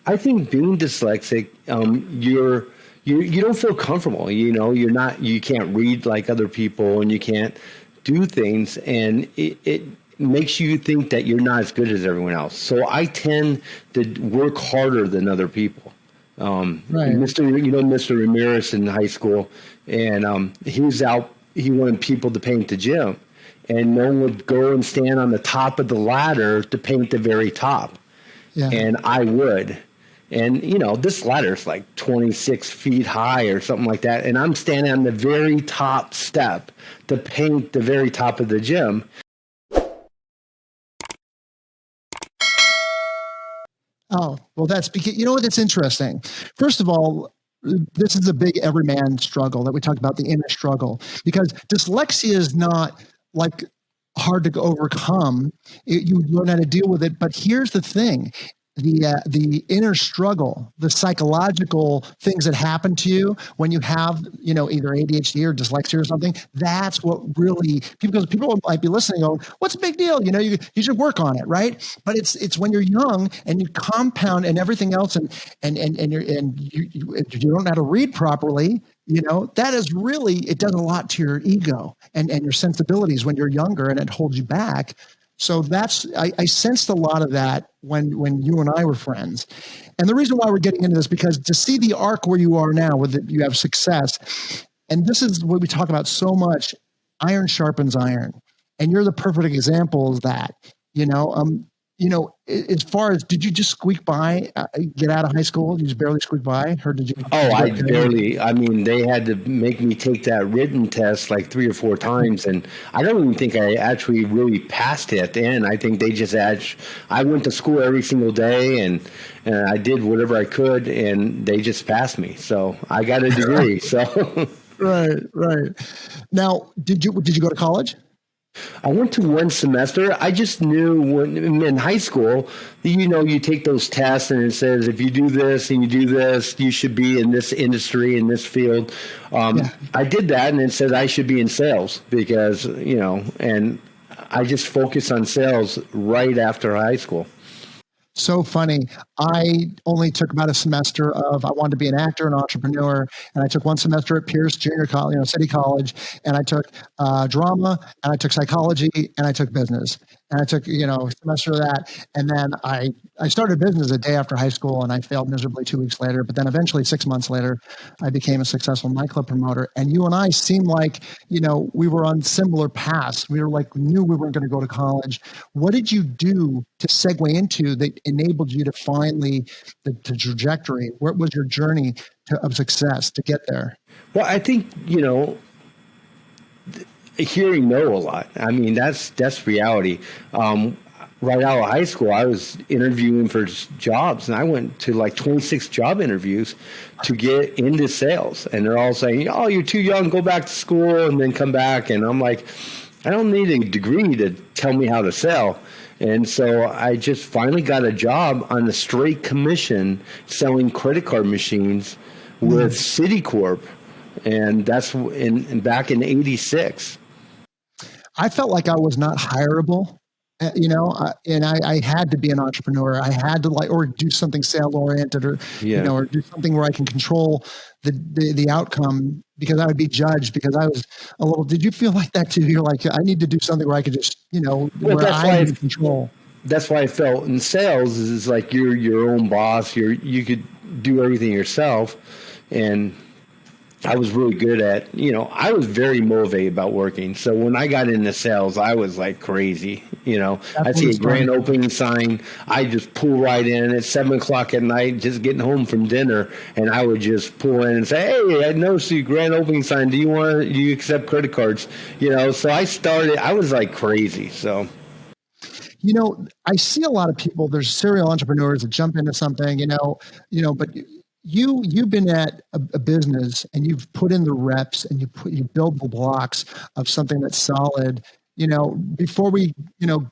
I think being dyslexic, you don't feel comfortable. You can't read like other people, and you can't do things, and it makes you think that you're not as good as everyone else. So I tend to work harder than other people. Right. Mr. Ramirez in high school, and he was out. He wanted people to paint the gym, and no one would go and stand on the top of the ladder to paint the very top. Yeah. And I would. And, this ladder is like 26 feet high or something like that. And I'm standing on the very top step to paint the very top of the gym. Oh, well, that's because, that's interesting. First of all, this is a big everyman struggle that we talk about, the inner struggle, because dyslexia is not like hard to overcome. You learn how to deal with it. But here's the thing. The inner struggle, the psychological things that happen to you when you have, either ADHD or dyslexia or something, that's what really, because people might be listening going, what's the big deal? You should work on it, right? But it's when you're young and you compound and everything else and you don't know how to read properly, that is really, it does a lot to your ego and your sensibilities when you're younger, and it holds you back. So I sensed a lot of that when you and I were friends. And the reason why we're getting into this, because to see the arc where you are now, where you have success, and this is what we talk about so much, iron sharpens iron. And you're the perfect example of that. As far as, did you just squeak by, get out of high school? Did you just barely squeak by? Or did you? They had to make me take that written test like 3 or 4 times. And I don't even think I actually really passed it at the end. I think they just I went to school every single day and I did whatever I could, and they just passed me. So I got a degree. So Right. Now, did you go to college? I went to 1 semester. I just knew when in high school, you take those tests and it says, if you do this and you do this, you should be in this industry, in this field. I did that, and it said I should be in sales because, and I just focused on sales right after high school. So funny. I only took about a semester of, I wanted to be an actor, an entrepreneur. And I took 1 semester at Pierce Junior College, City College. And I took drama, and I took psychology, and I took business. And I took, a semester of that. And then I started a business a day after high school, and I failed miserably 2 weeks later. But then eventually 6 months later, I became a successful nightclub promoter. And you and I seemed like, we were on similar paths. We were like, knew we weren't going to go to college. What did you do to segue into that enabled you to finally the trajectory? What was your journey of success to get there? Well, I think, hearing no a lot. I mean, that's reality. Right out of high school, I was interviewing for jobs, and I went to like 26 job interviews to get into sales. And they're all saying, oh, you're too young, go back to school and then come back. And I'm like, I don't need a degree to tell me how to sell. And so I just finally got a job on a straight commission selling credit card machines with Citicorp. And that's back in 86. I felt like I was not hireable, and I had to be an entrepreneur. I had to or do something sale oriented, or or do something where I can control the outcome, because I would be judged because I was a little. Did you feel like that too? You're like, I need to do something where I could just where I'm in control. That's why I felt in sales is like you're your own boss. You could do everything yourself, and I was really good at, I was very motivated about working. So when I got into sales, I was like crazy. I see a grand opening sign. I just pull right in at 7:00 at night, just getting home from dinner. And I would just pull in and say, hey, I noticed the grand opening sign. Do you accept credit cards? So I was like crazy. So. I see a lot of people, there's serial entrepreneurs that jump into something, but you've been at a business and you've put in the reps and you build the blocks of something that's solid. Before we,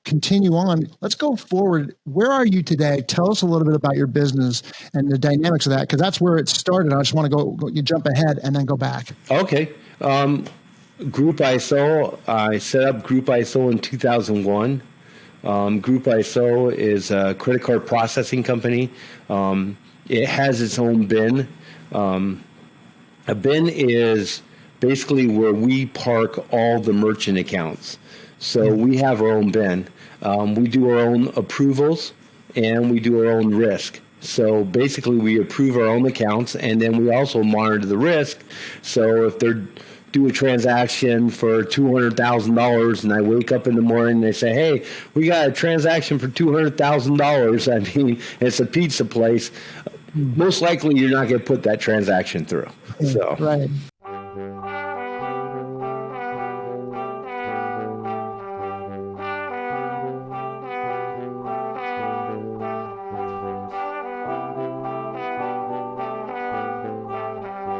continue on, let's go forward. Where are you today? Tell us a little bit about your business and the dynamics of that, because that's where it started. I just want to you jump ahead and then go back. Okay. Group ISO, I set up Group ISO in 2001. Group ISO is a credit card processing company. It has its own bin. A bin is basically where we park all the merchant accounts. So we have our own bin. We do our own approvals and we do our own risk. So basically we approve our own accounts and then we also monitor the risk. So if they're do a transaction for $200,000 and I wake up in the morning and they say, hey, we got a transaction for $200,000. I mean, it's a pizza place. Most likely you're not going to put that transaction through. So. Right.